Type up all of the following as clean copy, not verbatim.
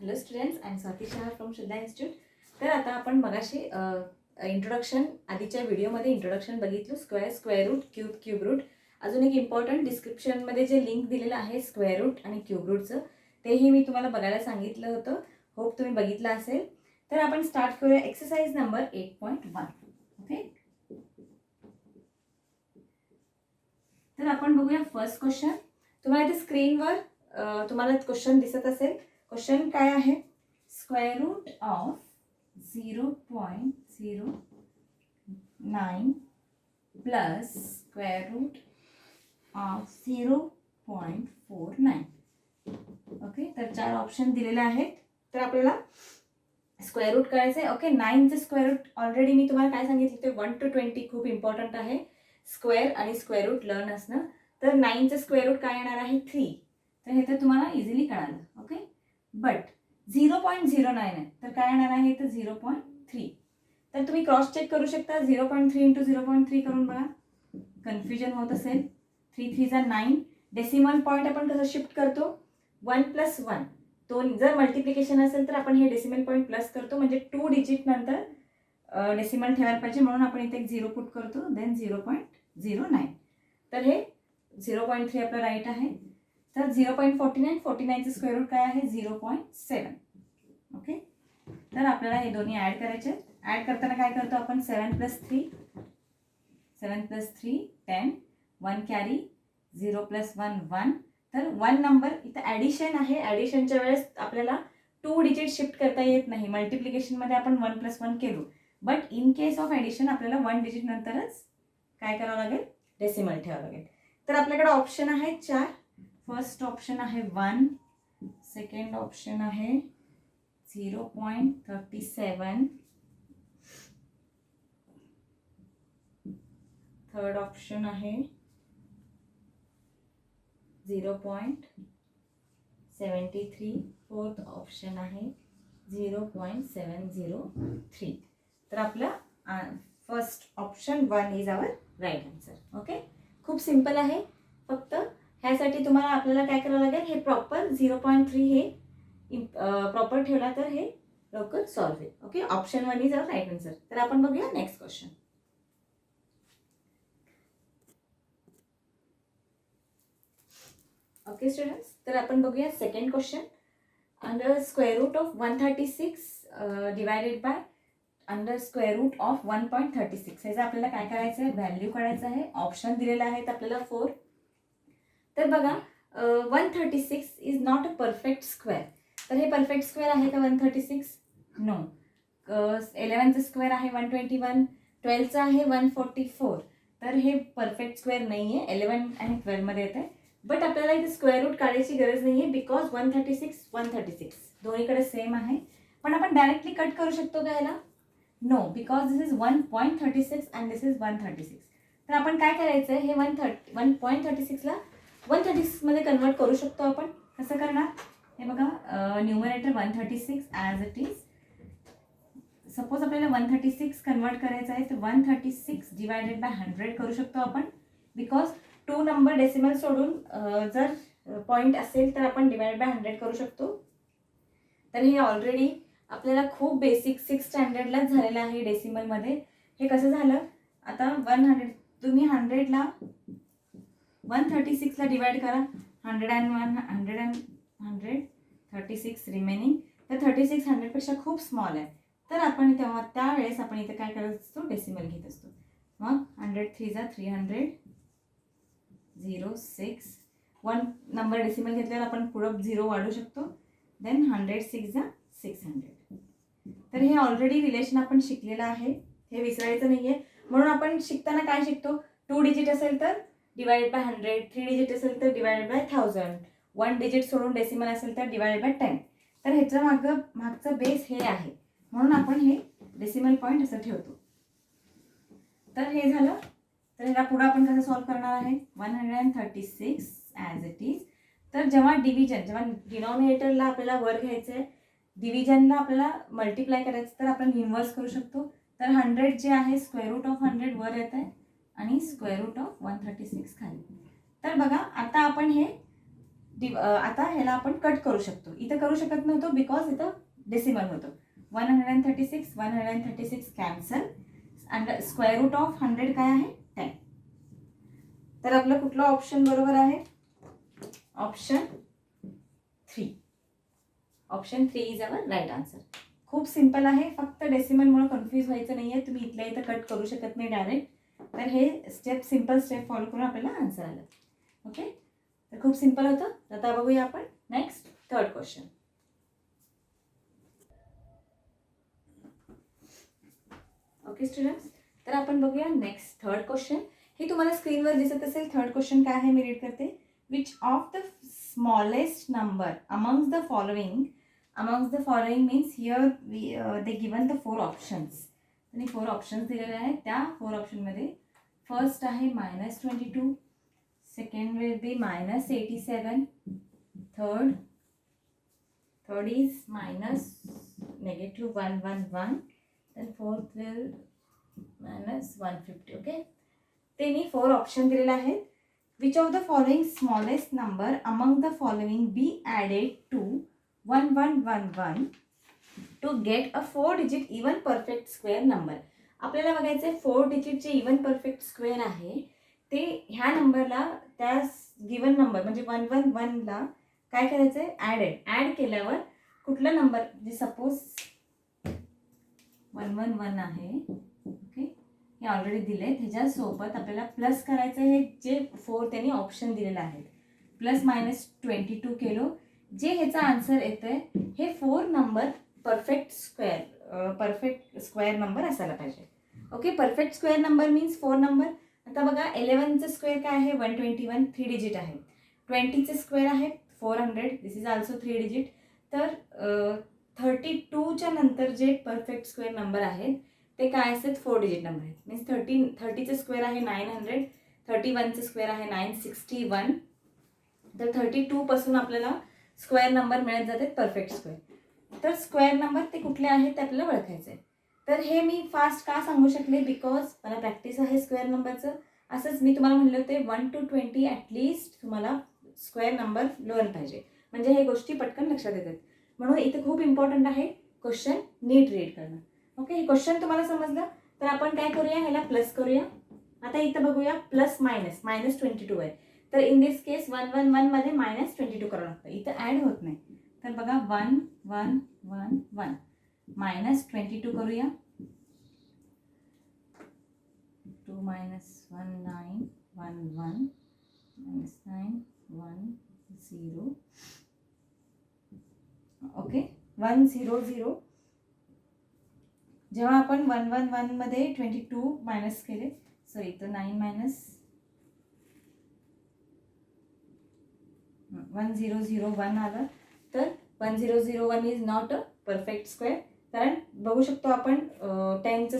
Hello students, I am Swati Shah from Shraddha institute. तर आता आपण मगाशी इंट्रोडक्शन आधीच्या व्हिडिओमध्ये इंट्रोडक्शन बघितलं, स्क्वेअर रूट, क्यूब रूट. अजून एक इम्पॉर्टंट डिस्क्रिप्शनमध्ये जे लिंक दिलेलं आहे स्क्वेअर रूट आणि क्यूब रूटचं, तेही मी तुम्हाला बघायला सांगितलं होतं. होप तुम्ही बघितलं असेल. तर आपण स्टार्ट करूया एक्सरसाइज नंबर 8.1. ओके, तर आपण बघूया फर्स्ट क्वेश्चन. तुम्हाला इथे स्क्रीनवर तुम्हाला क्वेश्चन दिसत असेल. क्वेश्चन काय आहे? Square root of 0.09 plus square root of 0.49. Okay, तर 4 ऑप्शन दिलेले आहेत. तर आपल्याला स्क्वेअर रूट करायचं आहे. ओके, 9चं स्क्वेअर रूट ऑलरेडी मी तुम्हाला काय सांगितलं ते 1 to 20 खूप इम्पॉर्टंट आहे. स्क्वेअर आणि स्क्वेअर रूट लर्न असणं. तर 9चं स्क्वेअर रूट काय येणार आहे? 3. तर हे तर तुम्हाला इझिली कळालं. ओके, बट 0.09 आहे, तर काय येणार आहे? तर 0.3. तर तुम्ही क्रॉस चेक करू शकता. 0.3 इंटू 0.3 करून बघा, कन्फ्युजन होत असेल. 3 3 जा 9. डेसिमल पॉईंट आपण कसं शिफ्ट करतो? 1 + 1. तो जर मल्टिप्लिकेशन असेल तर आपण हे डेसिमल पॉईंट प्लस करतो, म्हणजे 2 डिजिट नंतर डेसिमल ठेवायला पाहिजे, म्हणून आपण इथे एक 0 पुट करतो. देन 0.09. तर हे 0.3 आपलं राईट आहे. तर 0.49, 49चं स्क्वेअर रूट काय आहे? 0.7. ओके, तर आपल्याला हे दोन्ही ॲड करायचे. ॲड करताना काय करतो आपण? 7 + 3 10. 1 कॅरी, 0 + 1 1. तर 1 नंबर इथं ॲडिशन आहे. ॲडिशनच्या वेळेस आपल्याला 2 डिजिट शिफ्ट करता येत नाही. मल्टिप्लिकेशनमध्ये आपण 1 + 1 केलो, but in case of addition आपल्याला 1 डिजिट नंतरच काय करावं लागेल? डेसिमल ठेवावं लागेल. तर आपल्याकडे ऑप्शन आहे 4. फर्स्ट ऑप्शन आहे 1, सेकंड ऑप्शन आहे 0.37, थर्ड ऑप्शन आहे 0.73, फोर्थ ऑप्शन आहे 0.703. तर आपला first option 1 is our right answer. Okay, खूप सिंपल आहे. फक्त ह्यासाठी तुम्हाला आपल्याला काय करावं लागेल? हे प्रॉपर 0.3 हे प्रॉपर ठेवला तर हे लवकर सॉल्व्ह होईल. Okay, option 1 is our right answer. तर आपण बघूया नेक्स्ट क्वेश्चन. ओके स्टुडंट्स, तर आपण बघूया second question. Under square root of 136 divided by under square root of 1.36. ह्याचं आपल्याला काय करायचं आहे? व्हॅल्यू काढायचं आहे. ऑप्शन दिलेले आहेत आपल्याला 4. तर बघा, 136 is not a perfect square. तर हे परफेक्ट स्क्वेअर आहे का 136? नो. 11चं स्क्वेअर आहे 121, 12चं आहे 144. तर हे परफेक्ट स्क्वेअर नाही आहे. 11 आणि 12मध्ये येत आहे. बट आपल्याला इथे स्क्वेअर रूट काढायची गरज नाही आहे, बिकॉज 136 दोन्हीकडे सेम आहे. पण आपण डायरेक्टली कट करू शकतो का ह्याला? No, because this is 1.36 and this is 136. तर आपण काय करायचं आहे? हे 1.36ला 136 मध्ये कन्वर्ट करू शकतो आपण. कसं करणार? हे बघा, numerator 136 as it is. Suppose आपल्याला 136 कन्वर्ट करायचं आहे, तर 136 डिवायडेड बाय 100 करू शकतो आपण. बिकॉज 2 नंबर डेसिमल सोडून जर पॉईंट असेल तर आपण डिवाइड बाय 100 करू शकतो. तर हे ऑलरेडी आपल्याला खूप बेसिक 6th स्टँडर्डलाच झालेलं आहे डेसिमलमध्ये. हे कसं झालं? आता 100 तुम्ही 100ला 136ला डिवाइड करा. 136 रिमेनिंग. तर 36 100पेक्षा खूप स्मॉल आहे. तर आपण त्यावेळेस आपण इथे काय करत असतो? डेसिमल घेत असतो. मग 100 3 जा 300, 0 6. 1 नंबर डेसिमल घेतल्यावर आपण पुढं 0 वाढू शकतो. देन 100 6 जा 600. तर हे ऑलरेडी रिलेशन आपण शिकलेलं आहे, हे विसरायचं नाही आहे. म्हणून आपण शिकताना काय शिकतो? 2 डिजिट असेल तर डिवाइडेड बाय 100, 3 डिजिट असेल तर डिवाइडेड बाय 1000, 1 डिजिट सोडून डेसिमल असेल तर डिवाइडेड बाय 10. तर ह्याचं मागचं बेस हे आहे, म्हणून आपण हे डेसिमल पॉईंट असं ठेवतो. तर हे झालं. तर ह्याला पुढं आपण कसं सॉल्व्ह करणार आहे? 136 ॲज इट इज. तर जेव्हा डिनॉमिनेटरला आपल्याला वर घ्यायचं आहे, डिव्हिजनला आपल्याला मल्टिप्लाय करायचं, तर आपण इन्व्हर्स करू शकतो. तर 100 जे आहे स्क्वेअर रूट ऑफ 100 वर येत आहे आणि स्क्वेअर रूट ऑफ 136 खाली. तर बघा, आता आपण हे आता ह्याला आपण कट करू शकतो. इथं करू शकत नव्हतो बिकॉज इथं डेसिमल होतं. 136 कॅन्सल. आणि स्क्वेअर रूट ऑफ 100 काय आहे 10. तर आपलं कुठलं ऑप्शन बरोबर आहे? Option 3. Option 3 is our right answer. खूप सिंपल आहे, फक्त डेसिमलमुळे कन्फ्यूज व्हायचं नाही आहे. तुम्ही इथल्या इथं कट करू शकत नाही डायरेक्ट. तर हे सिंपल स्टेप फॉलो करून आपल्याला आन्सर आलं. ओके, तर खूप सिंपल होतं. आता बघूया आपण next third question. Okay students, तर आपण बघूया नेक्स्ट थर्ड क्वेश्चन. हे तुम्हाला स्क्रीनवर दिसत असेल. थर्ड क्वेश्चन काय आहे मी रीड करते. Which of the smallest number amongst the following means here they given the 4 options. आणि 4 ऑप्शन्स दिलेले आहेत. त्या 4 ऑप्शनमध्ये फर्स्ट आहे -22, second will be -87, third is -111, then fourth will -150. Okay, त्यांनी 4 ऑप्शन दिलेले आहेत. Which of the following smallest number among the following be added to 1111 to get a 4 digit even perfect square number. आपल्याला बघायचं आहे 4 डिजिटचे even perfect square आहे ते ह्या नंबरला त्या गिवन नंबर म्हणजे 111ला काय करायचं आहे ॲड केल्यावर कुठला नंबर म्हणजे सपोज 111 आहे. ओके, हे ऑलरेडी दिले. ह्याच्यासोबत आपल्याला प्लस करायचं आहे जे 4 त्यांनी ऑप्शन दिलेलं आहे. +-22 केलो. जे ह्याचा आन्सर येतं आहे हे 4 नंबर परफेक्ट स्क्वेअर नंबर असायला पाहिजे. Okay, perfect square number means 4 number. आता बघा 11चं स्क्वेअर काय आहे 121, 3 डिजिट आहे. 20चे स्क्वेअर आहे 400, दिस इज ऑल्सो 3 डिजिट. तर 32च्या नंतर जे परफेक्ट स्क्वेअर नंबर आहेत ते काय असतात 4 डिजिट नंबर आहेत. मीन्स 30चं स्क्वेअर आहे 900, 31चं स्क्वेअर आहे 961. तर 32पासून आपल्याला स्क्वेअर नंबर मिळत जातात परफेक्ट स्क्वेअर. तर स्क्वेअर नंबर ते कुठले आहेत ते आपल्याला ओळखायचं आहे. तर हे मी फास्ट का सांगू शकले बिकॉज मला प्रॅक्टिस आहे स्क्वेअर नंबरचं. असंच मी तुम्हाला म्हणले होते 1 to 20 ॲटलिस्ट तुम्हाला स्क्वेअर नंबर लर्न पाहिजे, म्हणजे हे गोष्टी पटकन लक्षात येतात. म्हणून इथे खूप इम्पॉर्टंट आहे क्वेश्चन नीट रीड करणं. ओके, हे क्वेश्चन तुम्हाला समजलं तर आपण काय करूया, ह्याला प्लस करूया. आता इथं बघूया -22 आहे. तर इन दिस केस 111 मध्ये -22 करावं लागतं. इथं ॲड होत नाही. तर बघा 1111 -22 करूया. 2 - 1911 -910. ओके, 100. जेव्हा आपण 111 मध्ये 22 मायनस केले, सॉरी तर 1001 आलं. तर 1001 is not a perfect square. कारण बघू शकतो आपण 30चं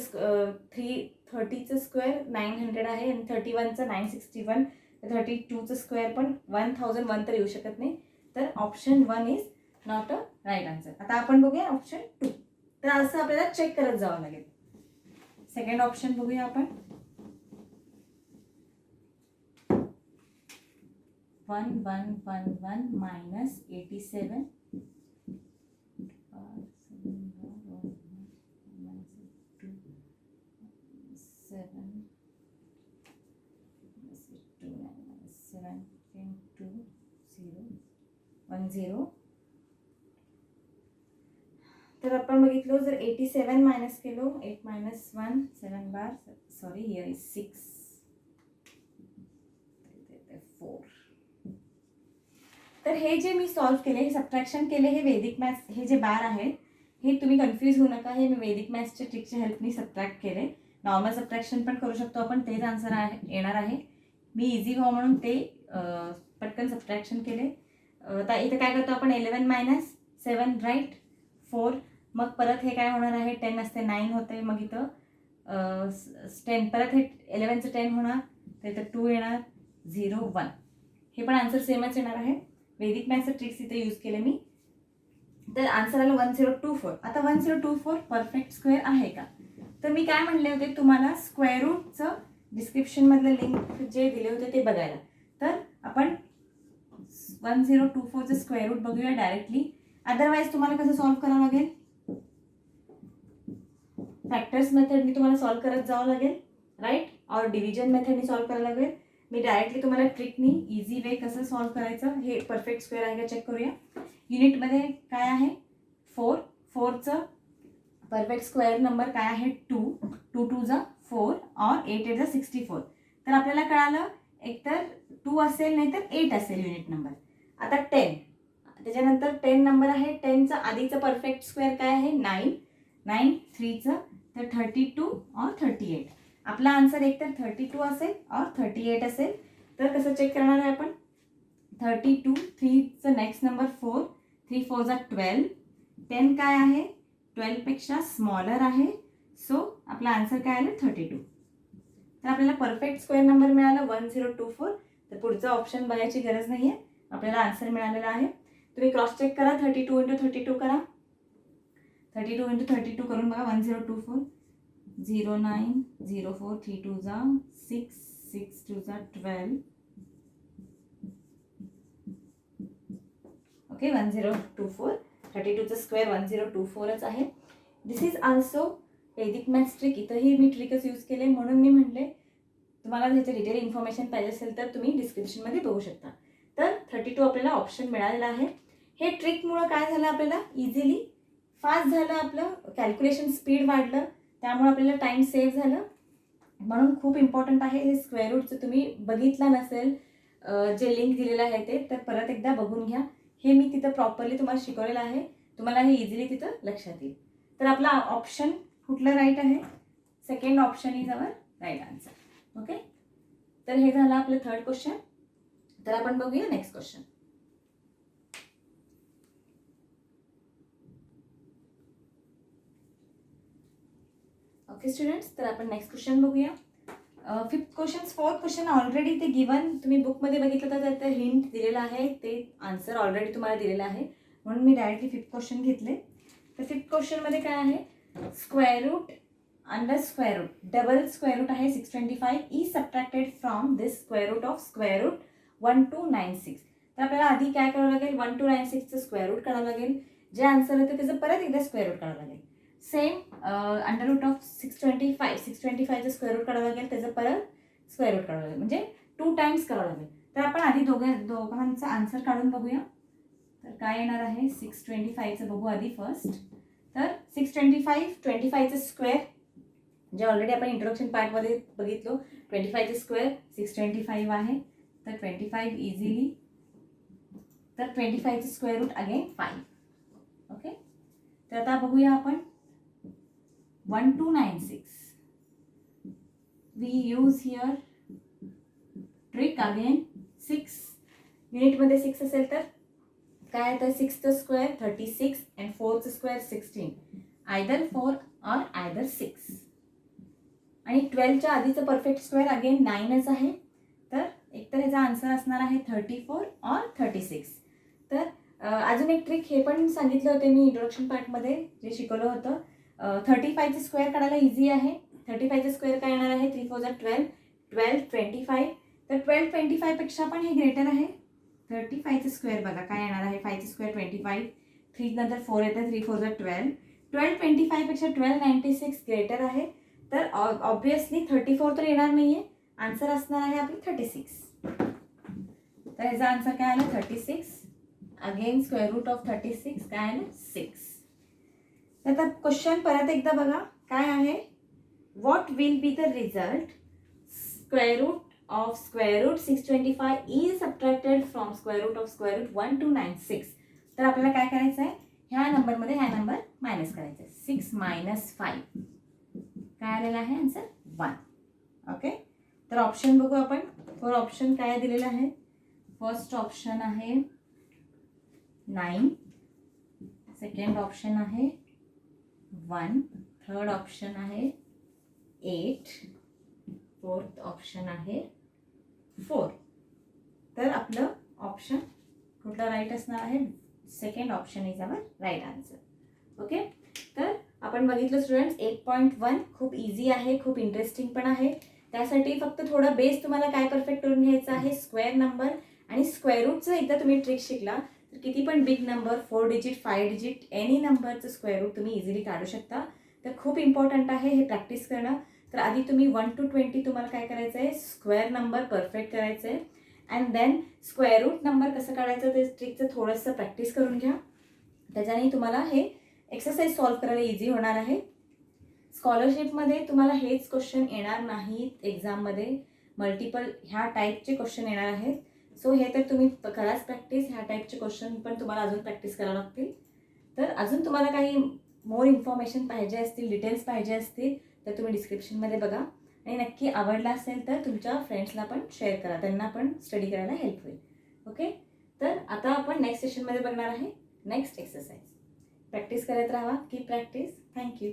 स्क्वेअर 900 आहे आणि 31चं 961. 32चं स्क्वेअर पण 1001 तर येऊ शकत नाही. तर option 1 is not a right answer. आता आपण बघूया ऑप्शन 2. तर असं आपल्याला चेक करत जावं लागेल. सेकंड ऑप्शन बघूया आपण. 1111 -87 10. तर आपण बघितलो जर 87 मायनस केलो 8 - 1 7 बार, सॉरी हिअर इज 6 4. तर हे जे मी सॉल्व्ह केले, हे सबट्रॅक्शन केले, हे वैदिक मॅथ्स, हे जे बार आहेत हे तुम्ही कन्फ्यूज होऊ नका. हे मी वैदिक मॅथ्सच्या ट्रिकच्या हेल्पनी सबट्रॅक्ट केले. नॉर्मल सबट्रॅक्शन पण करू शकतो आपण, तेच आन्सर येणार आहे. मी इझी व्हावं म्हणून ते पटकन सबट्रॅक्शन केले. तर इथं काय करतो आपण 11 - 7 राईट 4. मग परत हे काय होणार आहे 10 असते 9 होते. मग इथं 10 परत हे 11चं 10 होणार, तर इथं 2 येणार 0 1. हे पण आन्सर सेमच येणार आहे. वैदिक मॅथ्सचे ट्रिक्स इथे यूज केले मी. तर आन्सर आलं 1024. आता 1024 परफेक्ट स्क्वेअर आहे का? तर मी काय म्हणले होते तुम्हाला स्क्वेअर रूटचं डिस्क्रिप्शनमधलं लिंक जे दिले होते ते बघायला. तर आपण 1024चं स्क्वेअर रूट बघूया डायरेक्टली. अदरवाईज तुम्हाला कसं सॉल्व्ह करावं लागेल, फॅक्टर्स मेथडनी तुम्हाला सॉल्व्ह करत जावं लागेल, राईट, और डिव्हिजन मेथडनी सॉल्व्ह करायला लागेल. मी डायरेक्टली तुम्हाला ट्रिकनी इझी वे कसं सॉल्व्ह करायचं हे परफेक्ट स्क्वेअर आहे का चेक करूया. युनिटमध्ये काय आहे 4, 4चं परफेक्ट स्क्वेअर नंबर काय आहे 2, 2 2 जा 4 और 8 8 जा 64. तर आपल्याला कळालं एकतर 2 असेल नाही तर 8 असेल युनिट नंबर. आता 10, त्याच्यानंतर 10 नंबर आहे, 10चं आधीचं परफेक्ट स्क्वेअर काय आहे 9, 9 3चं तर 32 और 38. आपला आन्सर एकतर 32 असेल और 38 असेल. तर कसं चेक करणार आहे आपण, 32, 3चं नेक्स्ट नंबर 4, 3 4 जा 12, 10 काय आहे 12 पेक्षा स्मॉलर आहे, सो आपला आन्सर काय आलं 32. तर आपल्याला परफेक्ट स्क्वेअर नंबर मिळाला 1024. तर पुढचं ऑप्शन बघायची गरज नाही आहे, आपल्याला आन्सर मिळालेला आहे. तुम्ही क्रॉस चेक करा, 32 × 32 करा, 32 × 32 करून बघा. 1024, 09 04 3 2 जा 6 6 2 जा 12. ओके, 1024, 32चं स्क्वेअर 1024च आहे. दिस इज ऑल्सो वैदिक मॅथ्स ट्रिक. इथंही मी ट्रिकच यूज केले, म्हणून मी म्हटले तुम्हाला ह्याचं डिटेल इन्फॉर्मेशन पाहिजे असेल तर तुम्ही डिस्क्रिप्शनमध्ये बघू शकता. तर 32 आपल्याला ऑप्शन मिळालेला आहे. हे ट्रिकमुळं काय झालं, आपल्याला इझिली फास्ट झालं, आपलं कॅल्क्युलेशन स्पीड वाढलं, त्यामुळे आपल्याला टाईम सेव्ह झालं. म्हणून खूप इम्पॉर्टंट आहे हे स्क्वेअर रूटचं. तुम्ही बघितलं नसेल जे लिंक दिलेलं आहे ते, तर परत एकदा बघून घ्या. हे मी तिथं प्रॉपरली तुम्हाला शिकवलेलं आहे, तुम्हाला हे इझिली तिथं लक्षात येईल. तर आपला ऑप्शन कुठलं राईट आहे, second option is our right answer. Okay, तर हे झालं आपलं थर्ड क्वेश्चन. तर आपण बघूया नेक्स्ट क्वेश्चन. ओके स्टुडंट्स, तर आपण नेक्स्ट क्वेश्चन बघूया. Fifth question, fourth question already ते गिवन तुम्ही बुकमध्ये बघितलं तर ते हिंट दिलेलं आहे, ते आन्सर ऑलरेडी तुम्हाला दिलेलं आहे, म्हणून मी डायरेक्टली फिफ्थ क्वेश्चन घेतले. तर फिफ्थ क्वेश्चनमध्ये काय आहे, square root under square root double square root आहे 625 is subtracted from this square root of square root 1296. तर आपल्याला आधी काय करावं लागेल, 1296चं स्क्वेअर रूट काढावं लागेल, जे आन्सर होतं त्याचं परत एकदा स्क्वेअर रूट काढावं लागेल. सेम अंडर रूट ऑफ 625चं स्क्वेअर रूट काढावं लागेल, त्याचं परत स्क्वेअर रूट काढावं लागेल, म्हणजे 2 टाइम्स करावं लागेल. तर आपण आधी दोघांचा आन्सर काढून बघूया. तर काय येणार आहे, 625चं बघू आधी फर्स्ट. तर 625, 25चं स्क्वेअर जे ऑलरेडी आपण इंट्रोडक्शन पार्टमध्ये बघितलो, 25चं स्क्वेअर 625 आहे, तर 25 इझिली, तर 25चं स्क्वेअर रूट अगेन 5. ओके, तर आता बघूया आपण 1296. We use here trick again. 6 युनिटमध्ये 6 असेल तर काय, तर 6चं स्क्वेअर 36 अँड 4चं स्क्वेअर 16, आयदर 4 और आयदर 6. आणि 12च्या आधीचं परफेक्ट स्क्वेअर अगेन 9च आहे, तर एकतर ह्याचा आन्सर असणार आहे 34 और 36. तर अजून एक ट्रिक हे पण सांगितलं होते मी इंट्रोडक्शन पार्टमध्ये जे शिकवलं होतं. 35चं स्क्वेअर काढायला इझी आहे. 35चं स्क्वेअर काय येणार आहे, 3 4 जा 12, 12 25, तर 12 25 पेक्षा पण हे ग्रेटर आहे. 35चं स्क्वेअर बघा काय येणार आहे, 5चं स्क्वेअर 25, 3 नंतर 4 येतं, 3 4 जा 12, 12 25 पेक्षा 1296 ग्रेटर आहे. तर ऑब्विसली 34 तर येणार नाहीये, आन्सर असणार आहे आपली 36. तर ह्याचा आन्सर काय आलं 36. अगेन स्क्वेअर रूट ऑफ 36 काय आलं 6. तर आता क्वेश्चन परत एकदा बघा काय आहे, what will be the result square root of square root 625 is subtracted from square root of square root 1296. तर आपल्याला काय करायचं आहे, ह्या नंबरमध्ये ह्या नंबर मायनस करायचा आहे. 6 - 5 काय आलेला आहे आन्सर 1. ओके, तर ऑप्शन बघू आपण. फॉर ऑप्शन काय दिलेलं आहे, फर्स्ट ऑप्शन आहे 9, सेकंड ऑप्शन आहे 1, थर्ड ऑप्शन आहे 8, फोर्थ ऑप्शन आहे 4. तर आपलं ऑप्शन कुठला राईट असणार आहे, second option is our right answer. Okay, तर आपण बघितलं स्टुडंट्स 8.1 खूप इझी आहे, खूप इंटरेस्टिंग पण आहे. त्यासाठी फक्त थोडं बेस तुम्हाला काय परफेक्ट करून घ्यायचं आहे, स्क्वेअर नंबर आणि स्क्वेअर रूटचं एकदा तुम्ही ट्रिक शिकला तर किती पण big number 4 digit 5 digit any नंबरचं स्क्वेअर रूट तुम्ही इझिली काढू शकता. तर खूप इम्पॉर्टंट आहे हे प्रॅक्टिस करणं. तर आधी तुम्ही 1 to 20 तुम्हाला काय करायचं आहे, स्क्वेअर नंबर परफेक्ट करायचं आहे and then square root number कसं काढायचं ते ट्रिकचं थोडंसं प्रॅक्टिस करून घ्या. त्याच्याने तुम्हाला हे एक्सरसाइज सॉल्व्ह करायला इझी होणार आहे. स्कॉलरशिपमध्ये तुम्हाला हेच क्वेश्चन येणार नाहीत, एक्झाममध्ये मल्टिपल ह्या टाईपचे क्वेश्चन येणार आहेत. सो हे तर तुम्ही कराच प्रॅक्टिस. ह्या टाईपचे क्वेश्चन पण तुम्हाला अजून प्रॅक्टिस करावं लागतील. तर अजून तुम्हाला काही मोर इन्फॉर्मेशन पाहिजे असतील, डिटेल्स पाहिजे असतील तर तुम्ही डिस्क्रिप्शनमध्ये बघा आणि नक्की आवडला असेल तर तुमच्या फ्रेंड्सला पण शेअर करा, त्यांना पण स्टडी करायला हेल्प होईल. ओके, तर आता आपण नेक्स्ट सेशनमध्ये बघणार आहे नेक्स्ट एक्सरसाइज. प्रॅक्टिस करत राहा, की प्रॅक्टिस. थँक्यू.